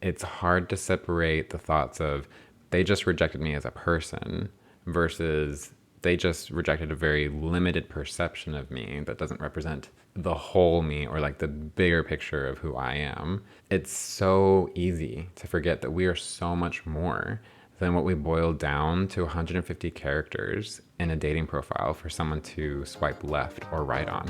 it's hard to separate the thoughts of they just rejected me as a person versus they just rejected a very limited perception of me that doesn't represent the whole me or like the bigger picture of who I am. It's so easy to forget that we are so much more than what we boil down to 150 characters in a dating profile for someone to swipe left or right on.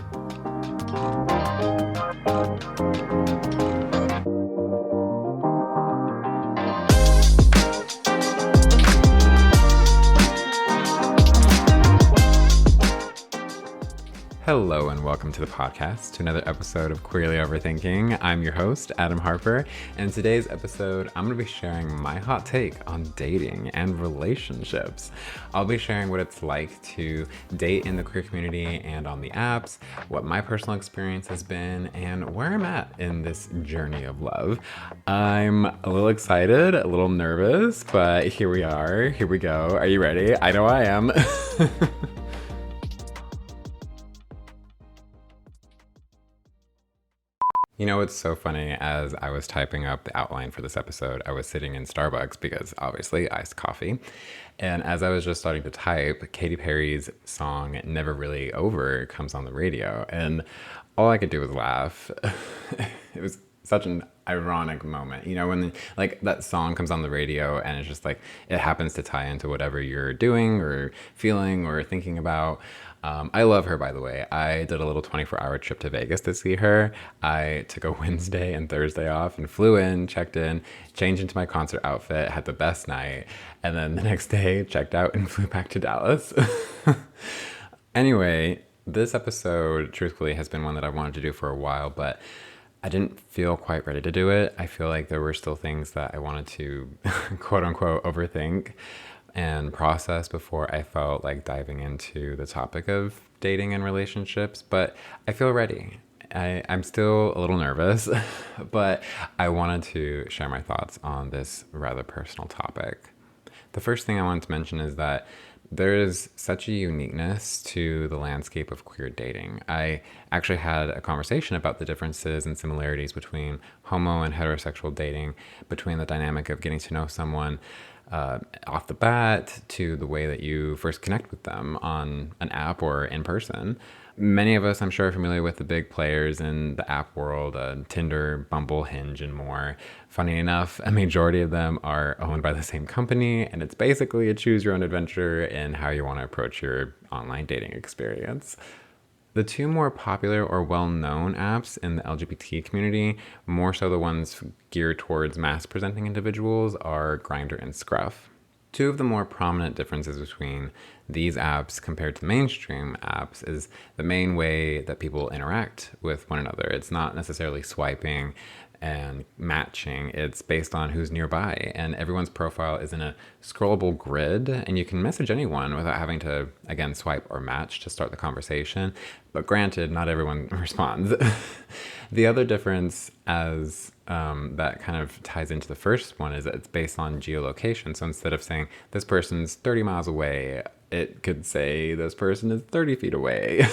Hello and welcome to the podcast, to another episode of Queerly Overthinking. I'm your host, Adam Harper, and in today's episode, I'm going to be sharing my hot take on dating and relationships. I'll be sharing what it's like to date in the queer community and on the apps, what my personal experience has been, and where I'm at in this journey of love. I'm a little excited, a little nervous, but here we are. Here we go. Are you ready? I know I am. You know, it's so funny. As I was typing up the outline for this episode, I was sitting in Starbucks because obviously iced coffee. And as I was just starting to type, Katy Perry's song Never Really Over comes on the radio. And all I could do was laugh. It was such an ironic moment, you know, when like that song comes on the radio and it's just like it happens to tie into whatever you're doing or feeling or thinking about. I love her, by the way. I did a little 24-hour trip to Vegas to see her. I took a Wednesday and Thursday off and flew in, checked in, changed into my concert outfit, had the best night, and then the next day checked out and flew back to Dallas. Anyway, this episode, truthfully, has been one that I wanted to do for a while, but I didn't feel quite ready to do it. I feel like there were still things that I wanted to quote unquote overthink and process before I felt like diving into the topic of dating and relationships, but I feel ready. I'm still a little nervous, but I wanted to share my thoughts on this rather personal topic. The first thing I wanted to mention is that there is such a uniqueness to the landscape of queer dating. I actually had a conversation about the differences and similarities between homo and heterosexual dating, between the dynamic of getting to know someone off the bat to the way that you first connect with them on an app or in person. Many of us, I'm sure, are familiar with the big players in the app world, Tinder, Bumble, Hinge, and more. Funny enough, a majority of them are owned by the same company, and it's basically a choose your own adventure in how you want to approach your online dating experience. The two more popular or well-known apps in the LGBT community, more so the ones geared towards mass-presenting individuals, are Grindr and Scruff. Two of the more prominent differences between these apps compared to mainstream apps is the main way that people interact with one another. It's not necessarily swiping and matching. It's based on who's nearby, and everyone's profile is in a scrollable grid, and you can message anyone without having to, again, swipe or match to start the conversation. But granted, not everyone responds. The other difference, as that kind of ties into the first one, is that it's based on geolocation. So instead of saying this person's 30 miles away, it could say this person is 30 feet away.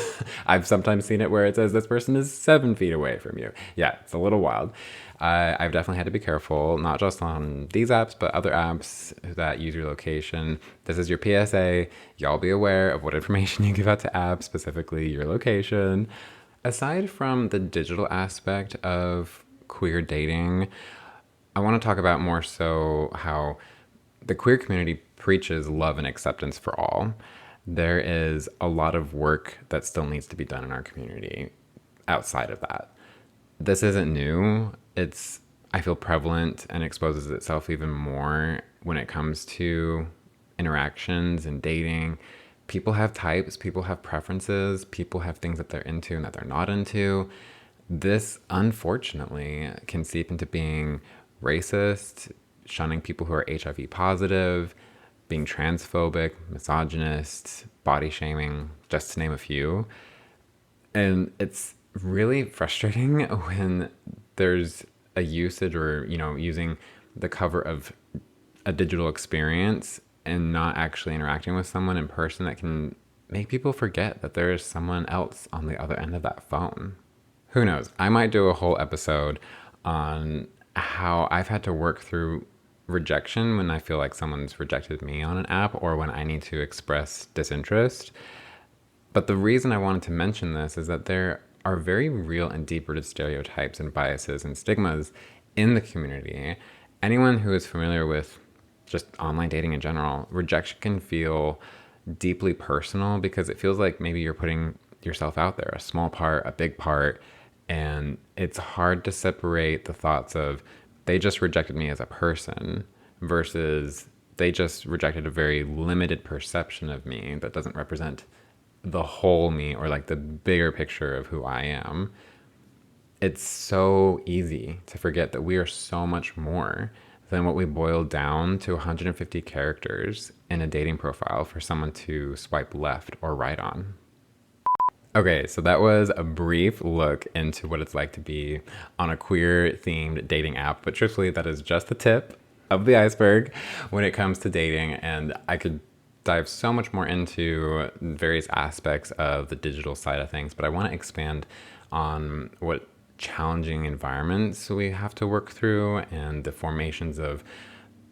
I've sometimes seen it where it says this person is 7 feet away from you. Yeah, it's a little wild. I've definitely had to be careful, not just on these apps, but other apps that use your location. This is your PSA. Y'all be aware of what information you give out to apps, specifically your location. Aside from the digital aspect of queer dating, I want to talk about more so how the queer community preaches love and acceptance for all. There is a lot of work that still needs to be done in our community outside of that. This isn't new. It's, I feel, prevalent and exposes itself even more when it comes to interactions and dating. People have types, people have preferences, people have things that they're into and that they're not into. This, unfortunately, can seep into being racist, shunning people who are HIV positive, being transphobic, misogynist, body shaming, just to name a few. And it's really frustrating when there's a usage or, you know, using the cover of a digital experience and not actually interacting with someone in person that can make people forget that there is someone else on the other end of that phone. Who knows? I might do a whole episode on how I've had to work through rejection when I feel like someone's rejected me on an app or when I need to express disinterest. But the reason I wanted to mention this is that there are very real and deep rooted stereotypes and biases and stigmas in the community. Anyone who is familiar with just online dating in general, rejection can feel deeply personal because it feels like maybe you're putting yourself out there, a small part, a big part, and it's hard to separate the thoughts of they just rejected me as a person versus they just rejected a very limited perception of me that doesn't represent the whole me or like the bigger picture of who I am. It's so easy to forget that we are so much more than what we boil down to 150 characters in a dating profile for someone to swipe left or right on. Okay, so that was a brief look into what it's like to be on a queer themed dating app, but truthfully, that is just the tip of the iceberg when it comes to dating, and I could dive so much more into various aspects of the digital side of things, but I want to expand on what challenging environments we have to work through and the formations of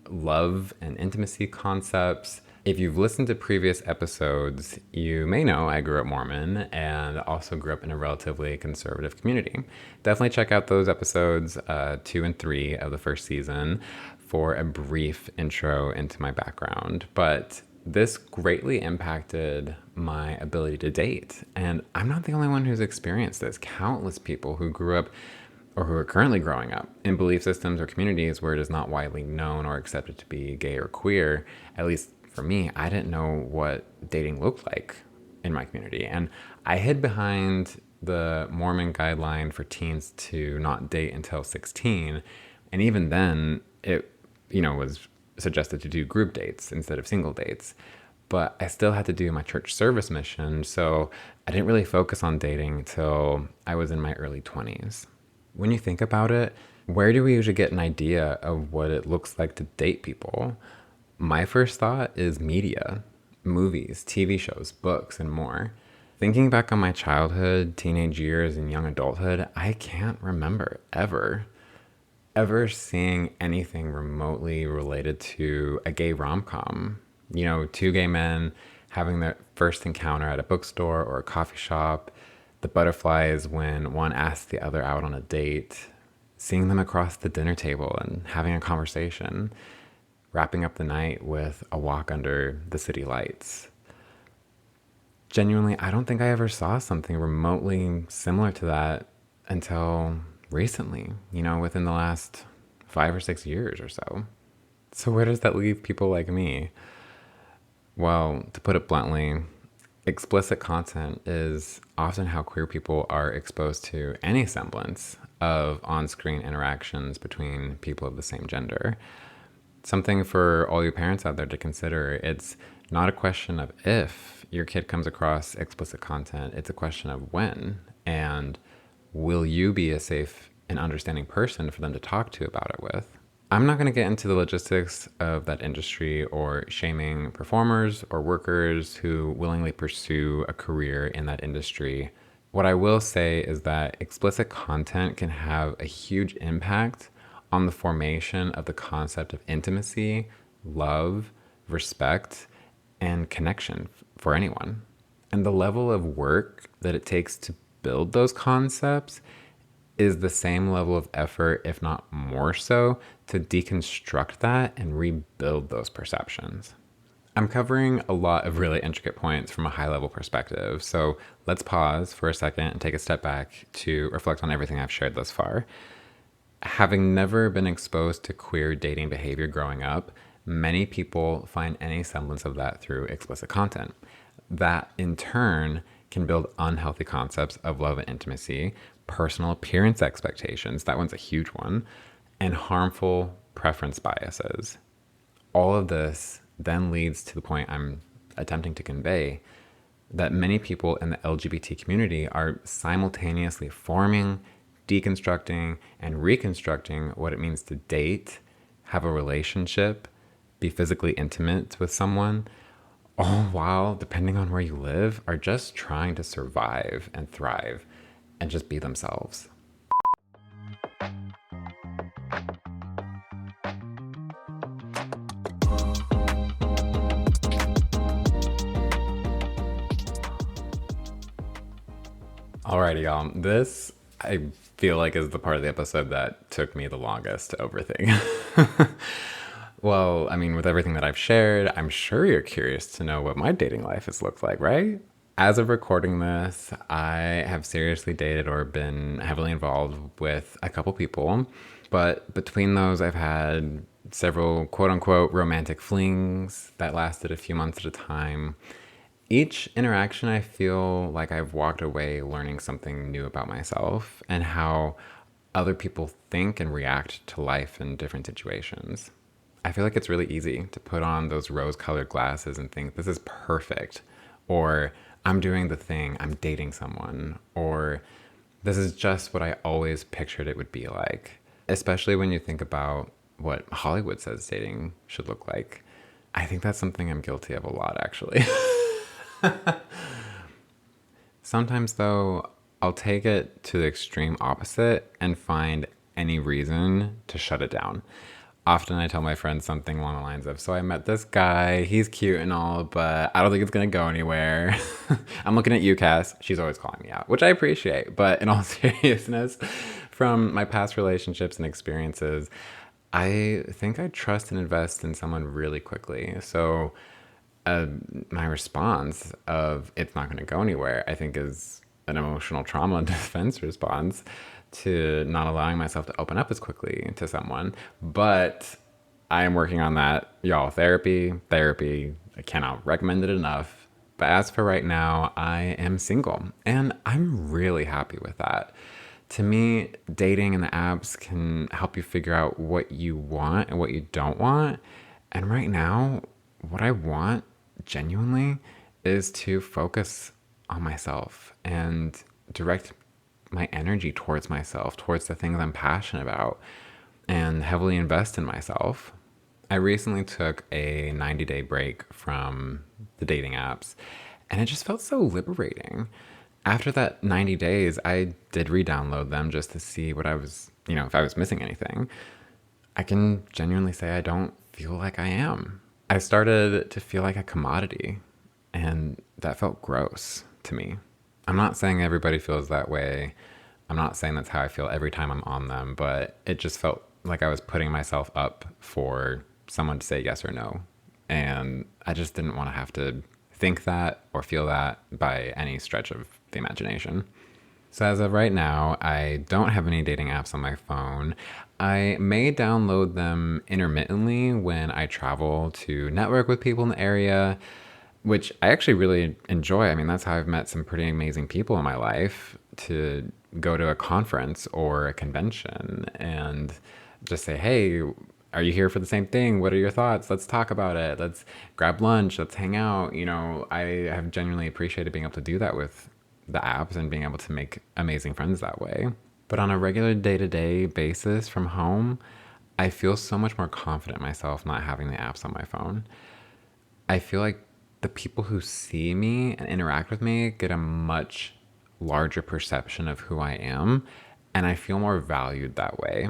love and intimacy concepts. If you've listened to previous episodes, you may know I grew up Mormon and also grew up in a relatively conservative community. Definitely check out those episodes 2 and 3 of the first season for a brief intro into my background. But this greatly impacted my ability to date. And I'm not the only one who's experienced this. Countless people who grew up or who are currently growing up in belief systems or communities where it is not widely known or accepted to be gay or queer, at least for me, I didn't know what dating looked like in my community. And I hid behind the Mormon guideline for teens to not date until 16. And even then, it, was suggested to do group dates instead of single dates. But I still had to do my church service mission, so I didn't really focus on dating until I was in my early 20s. When you think about it, where do we usually get an idea of what it looks like to date people? My first thought is media, movies, TV shows, books, and more. Thinking back on my childhood, teenage years, and young adulthood, I can't remember ever seeing anything remotely related to a gay rom-com. Two gay men having their first encounter at a bookstore or a coffee shop, the butterflies when one asks the other out on a date, seeing them across the dinner table and having a conversation, wrapping up the night with a walk under the city lights. Genuinely, I don't think I ever saw something remotely similar to that until recently, within the last 5 or 6 years or so. So where does that leave people like me? Well, to put it bluntly, explicit content is often how queer people are exposed to any semblance of on-screen interactions between people of the same gender. Something for all you parents out there to consider. It's not a question of if your kid comes across explicit content, it's a question of when, and will you be a safe and understanding person for them to talk to about it with? I'm not going to get into the logistics of that industry or shaming performers or workers who willingly pursue a career in that industry. What I will say is that explicit content can have a huge impact on the formation of the concept of intimacy, love, respect, and connection for anyone. And the level of work that it takes to build those concepts is the same level of effort, if not more so, to deconstruct that and rebuild those perceptions. I'm covering a lot of really intricate points from a high-level perspective, so let's pause for a second and take a step back to reflect on everything I've shared thus far. Having never been exposed to queer dating behavior growing up, many people find any semblance of that through explicit content. That, in turn, can build unhealthy concepts of love and intimacy, personal appearance expectations, that one's a huge one, and harmful preference biases. All of this then leads to the point I'm attempting to convey, that many people in the LGBT community are simultaneously forming, deconstructing, and reconstructing what it means to date, have a relationship, be physically intimate with someone, all while, depending on where you live, are just trying to survive and thrive and just be themselves. Alrighty, y'all. This, I feel like, is the part of the episode that took me the longest to overthink. Well, I mean, with everything that I've shared, I'm sure you're curious to know what my dating life has looked like, right? As of recording this, I have seriously dated or been heavily involved with a couple people. But between those, I've had several quote unquote romantic flings that lasted a few months at a time. Each interaction, I feel like I've walked away learning something new about myself and how other people think and react to life in different situations. I feel like it's really easy to put on those rose colored glasses and think this is perfect, or I'm doing the thing, I'm dating someone, or this is just what I always pictured it would be like, especially when you think about what Hollywood says dating should look like. I think that's something I'm guilty of a lot, actually. Sometimes, though, I'll take it to the extreme opposite and find any reason to shut it down. Often I tell my friends something along the lines of, so I met this guy, he's cute and all, but I don't think it's gonna go anywhere. I'm looking at you, Cass. She's always calling me out, which I appreciate. But in all seriousness, from my past relationships and experiences, I think I trust and invest in someone really quickly. So my response of it's not going to go anywhere, I think, is an emotional trauma defense response to not allowing myself to open up as quickly to someone. But I am working on that, y'all. Therapy. I cannot recommend it enough. But as for right now, I am single and I'm really happy with that. To me, dating and the apps can help you figure out what you want and what you don't want. And right now, what I want genuinely is to focus on myself and direct my energy towards myself, towards the things I'm passionate about, and heavily invest in myself. I recently took a 90-day break from the dating apps, and it just felt so liberating. After that 90 days, I did re-download them just to see what I was, if I was missing anything. I can genuinely say I don't feel like I am. I started to feel like a commodity, and that felt gross to me. I'm not saying everybody feels that way. I'm not saying that's how I feel every time I'm on them, but it just felt like I was putting myself up for someone to say yes or no. And I just didn't want to have to think that or feel that by any stretch of the imagination. So as of right now, I don't have any dating apps on my phone. I may download them intermittently when I travel to network with people in the area, which I actually really enjoy. I mean, that's how I've met some pretty amazing people in my life, to go to a conference or a convention and just say, hey, are you here for the same thing? What are your thoughts? Let's talk about it. Let's grab lunch. Let's hang out. I have genuinely appreciated being able to do that with the apps and being able to make amazing friends that way. But on a regular day-to-day basis from home, I feel so much more confident in myself not having the apps on my phone. I feel like the people who see me and interact with me get a much larger perception of who I am, and I feel more valued that way.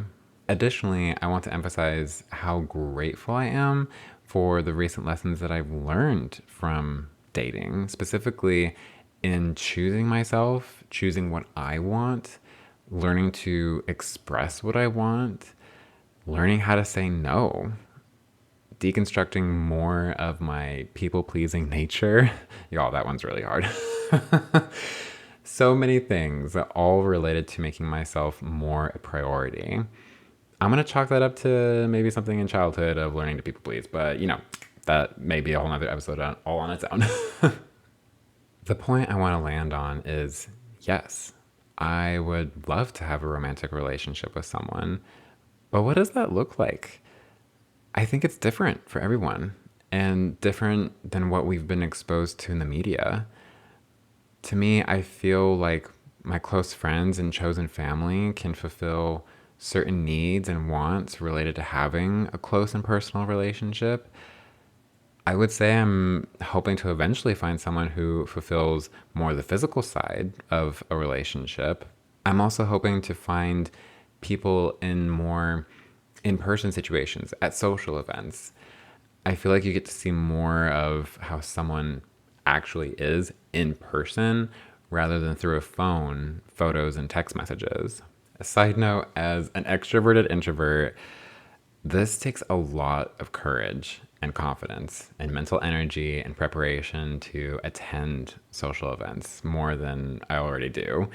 Additionally, I want to emphasize how grateful I am for the recent lessons that I've learned from dating, specifically in choosing myself, choosing what I want, learning to express what I want, learning how to say no, deconstructing more of my people pleasing nature. Y'all, that one's really hard. So many things, all related to making myself more a priority. I'm going to chalk that up to maybe something in childhood of learning to people please, but that may be a whole nother episode all on its own. The point I want to land on is yes, I would love to have a romantic relationship with someone, but what does that look like? I think it's different for everyone and different than what we've been exposed to in the media. To me, I feel like my close friends and chosen family can fulfill certain needs and wants related to having a close and personal relationship. I would say I'm hoping to eventually find someone who fulfills more the physical side of a relationship. I'm also hoping to find people in more in-person situations at social events. I feel like you get to see more of how someone actually is in person rather than through a phone, photos, and text messages. A side note, as an extroverted introvert, this takes a lot of courage and confidence and mental energy and preparation to attend social events more than I already do.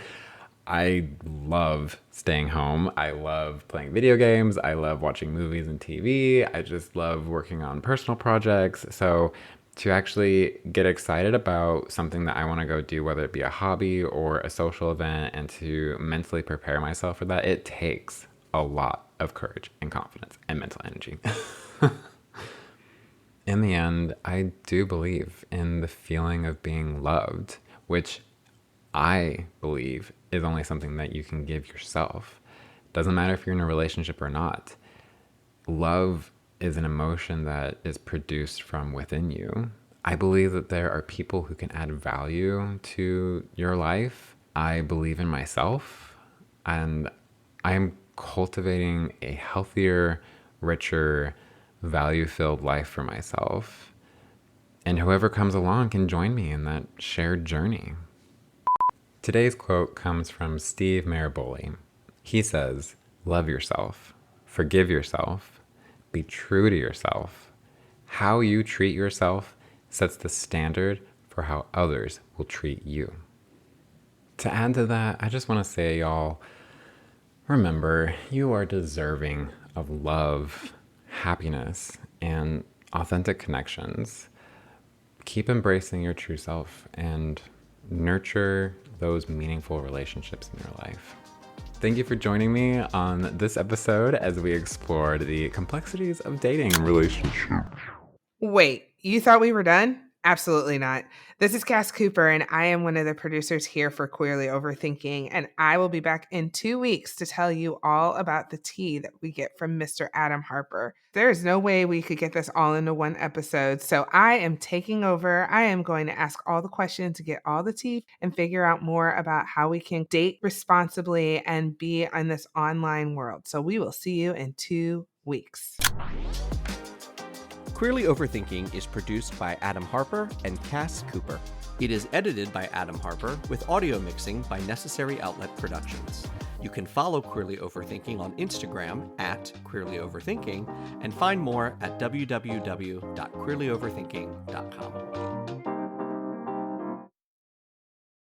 I love staying home. I love playing video games. I love watching movies and TV. I just love working on personal projects. So to actually get excited about something that I want to go do, whether it be a hobby or a social event, and to mentally prepare myself for that, it takes a lot of courage and confidence and mental energy. In the end, I do believe in the feeling of being loved, which I believe is only something that you can give yourself. Doesn't matter if you're in a relationship or not. Love is an emotion that is produced from within you. I believe that there are people who can add value to your life. I believe in myself, and I'm cultivating a healthier, richer, value-filled life for myself. And whoever comes along can join me in that shared journey. Today's quote comes from Steve Maraboli. He says, "Love yourself, forgive yourself, be true to yourself. How you treat yourself sets the standard for how others will treat you." To add to that, I just want to say, y'all, remember, you are deserving of love, happiness, and authentic connections. Keep embracing your true self and nurture those meaningful relationships in your life. Thank you for joining me on this episode as we explored the complexities of dating and relationships. Wait, you thought we were done? Absolutely not. This is Cass Cooper, and I am one of the producers here for Queerly Overthinking, and I will be back in 2 weeks to tell you all about the tea that we get from Mr. Adam Harper. There is no way we could get this all into one episode, so I am taking over. I am going to ask all the questions to get all the tea and figure out more about how we can date responsibly and be in this online world. So we will see you in 2 weeks. Queerly Overthinking is produced by Adam Harper and Cass Cooper. It is edited by Adam Harper with audio mixing by Necessary Outlet Productions. You can follow Queerly Overthinking on Instagram at Queerly Overthinking and find more at www.queerlyoverthinking.com.